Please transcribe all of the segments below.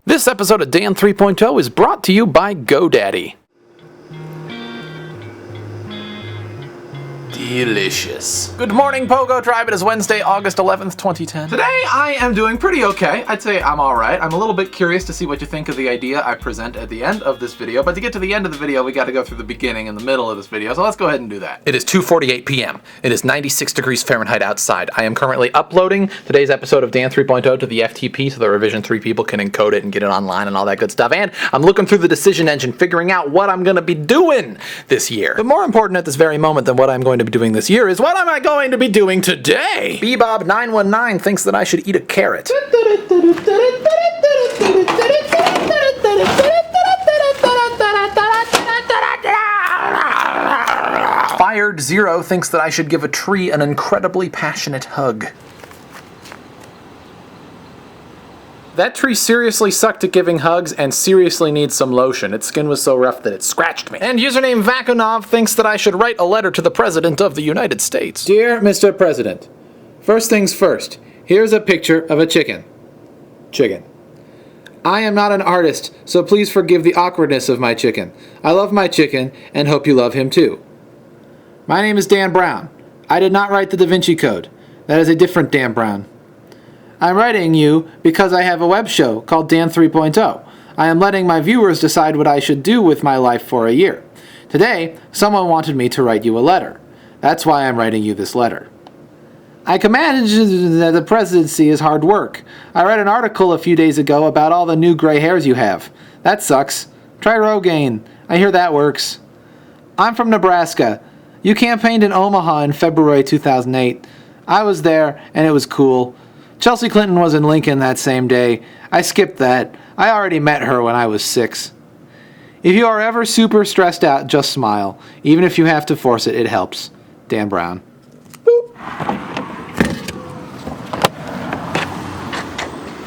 This episode of Dan 3.0 is brought to you by GoDaddy. Delicious. Good morning, Pogo Tribe. It is Wednesday, August 11th, 2010. Today, I am doing pretty okay. I'd say I'm alright. I'm a little bit curious to see what you think of the idea I present at the end of this video, but to get to the end of the video, we gotta go through the beginning and the middle of this video, so let's go ahead and do that. It is 2:48 p.m. It is 96 degrees Fahrenheit outside. I am currently uploading today's episode of Dan 3.0 to the FTP so the Revision 3 people can encode it and get it online and all that good stuff, and I'm looking through the decision engine, figuring out what I'm gonna be doing this year. But more important at this very moment than what I'm going to be doing this year is what am I going to be doing today? Bebob919 thinks that I should eat a carrot. Fired Zero thinks that I should give a tree an incredibly passionate hug. That tree seriously sucked at giving hugs and seriously needs some lotion. Its skin was so rough that it scratched me. And username Vakunov thinks that I should write a letter to the President of the United States. Dear Mr. President, first things first, here's a picture of a chicken. Chicken. I am not an artist, so please forgive the awkwardness of my chicken. I love my chicken and hope you love him too. My name is Dan Brown. I did not write the Da Vinci Code. That is a different Dan Brown. I'm writing you because I have a web show called Dan 3.0. I am letting my viewers decide what I should do with my life for a year. Today, someone wanted me to write you a letter. That's why I'm writing you this letter. I can imagine that the presidency is hard work. I read an article a few days ago about all the new gray hairs you have. That sucks. Try Rogaine. I hear that works. I'm from Nebraska. You campaigned in Omaha in February 2008. I was there, and it was cool. Chelsea Clinton was in Lincoln that same day. I skipped that. I already met her when I was 6. If you are ever super stressed out, just smile. Even if you have to force it, it helps. Dan Brown. Boop.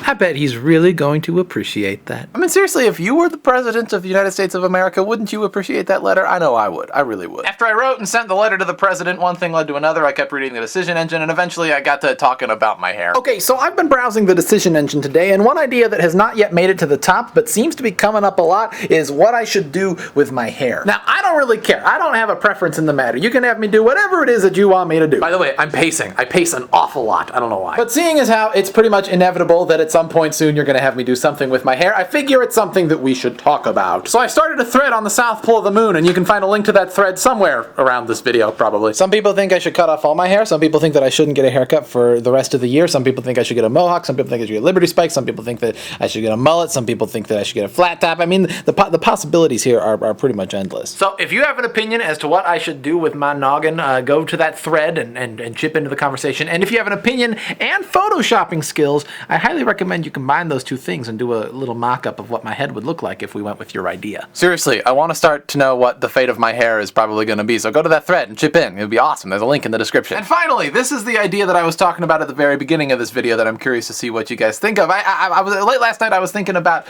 I bet he's really going to appreciate that. I mean, seriously, if you were the President of the United States of America, wouldn't you appreciate that letter? I know I would. I really would. After I wrote and sent the letter to the President, one thing led to another. I kept reading the decision engine, and eventually I got to talking about my hair. Okay, so I've been browsing the decision engine today, and one idea that has not yet made it to the top, but seems to be coming up a lot, is what I should do with my hair. Now, I don't really care. I don't have a preference in the matter. You can have me do whatever it is that you want me to do. By the way, I'm pacing. I pace an awful lot. I don't know why. But seeing as how it's pretty much inevitable that at some point soon you're going to have me do something with my hair, I figure it's something that we should talk about. So I started a thread on the South Pole of the Moon, and you can find a link to that thread somewhere around this video, probably. Some people think I should cut off all my hair. Some people think that I shouldn't get a haircut for the rest of the year. Some people think I should get a mohawk. Some people think I should get Liberty spikes. Some people think that I should get a mullet. Some people think that I should get a flat top. I mean, the possibilities here are pretty much endless. So if you have an opinion as to what I should do with my noggin, go to that thread and chip into the conversation. And if you have an opinion and photoshopping skills, I highly recommend you combine those two things and do a little mock-up of what my head would look like if we went with your idea. Seriously, I want to start to know what the fate of my hair is probably going to be, so go to that thread and chip in. It would be awesome. There's a link in the description. And finally, this is the idea that I was talking about at the very beginning of this video that I'm curious to see what you guys think of. I was late last night, I was thinking about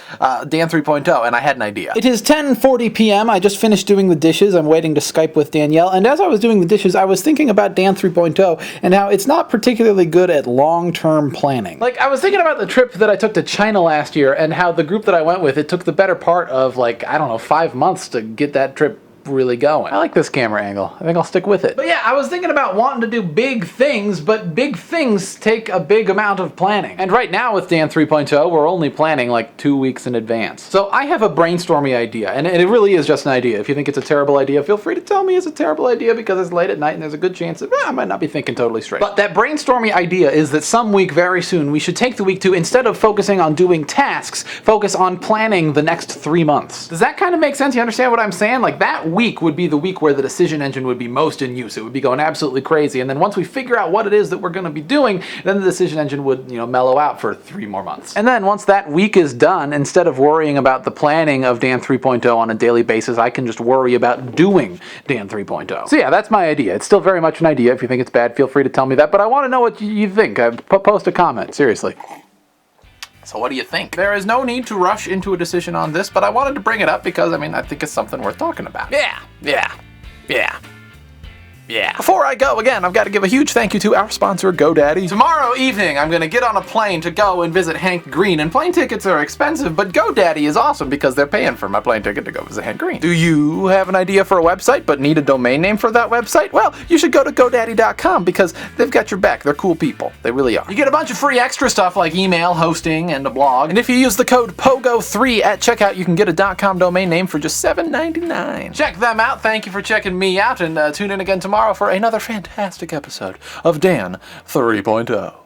Dan 3.0, and I had an idea. It is 10:40 p.m. I just finished doing the dishes. I'm waiting to Skype with Danielle, and as I was doing the dishes, I was thinking about Dan 3.0 and how it's not particularly good at long-term planning. Like, I was thinking about the trip that I took to China last year and how the group that I went with, it took the better part of, like, I don't know, 5 months to get that trip really going. I like this camera angle. I think I'll stick with it. But yeah, I was thinking about wanting to do big things, but big things take a big amount of planning. And right now with Dan 3.0, we're only planning like 2 weeks in advance. So I have a brainstormy idea, and it really is just an idea. If you think it's a terrible idea, feel free to tell me it's a terrible idea because it's late at night and there's a good chance that I might not be thinking totally straight. But that brainstormy idea is that some week very soon we should take the week to, instead of focusing on doing tasks, focus on planning the next 3 months. Does that kind of make sense? You understand what I'm saying? Like, that week would be the week where the decision engine would be most in use. It would be going absolutely crazy, and then once we figure out what it is that we're going to be doing, then the decision engine would, mellow out for 3 more months. And then once that week is done, instead of worrying about the planning of Dan 3.0 on a daily basis, I can just worry about doing Dan 3.0. So yeah, that's my idea. It's still very much an idea. If you think it's bad, feel free to tell me that, but I want to know what you think. Post a comment, seriously. So what do you think? There is no need to rush into a decision on this, but I wanted to bring it up because, I think it's something worth talking about. Yeah. Yeah. Before I go, again, I've got to give a huge thank you to our sponsor, GoDaddy. Tomorrow evening, I'm going to get on a plane to go and visit Hank Green, and plane tickets are expensive, but GoDaddy is awesome because they're paying for my plane ticket to go visit Hank Green. Do you have an idea for a website but need a domain name for that website? Well, you should go to GoDaddy.com because they've got your back. They're cool people. They really are. You get a bunch of free extra stuff like email, hosting, and a blog. And if you use the code POGO3 at checkout, you can get a .com domain name for just $7.99. Check them out. Thank you for checking me out, and tune in again tomorrow for another fantastic episode of Dan 3.0.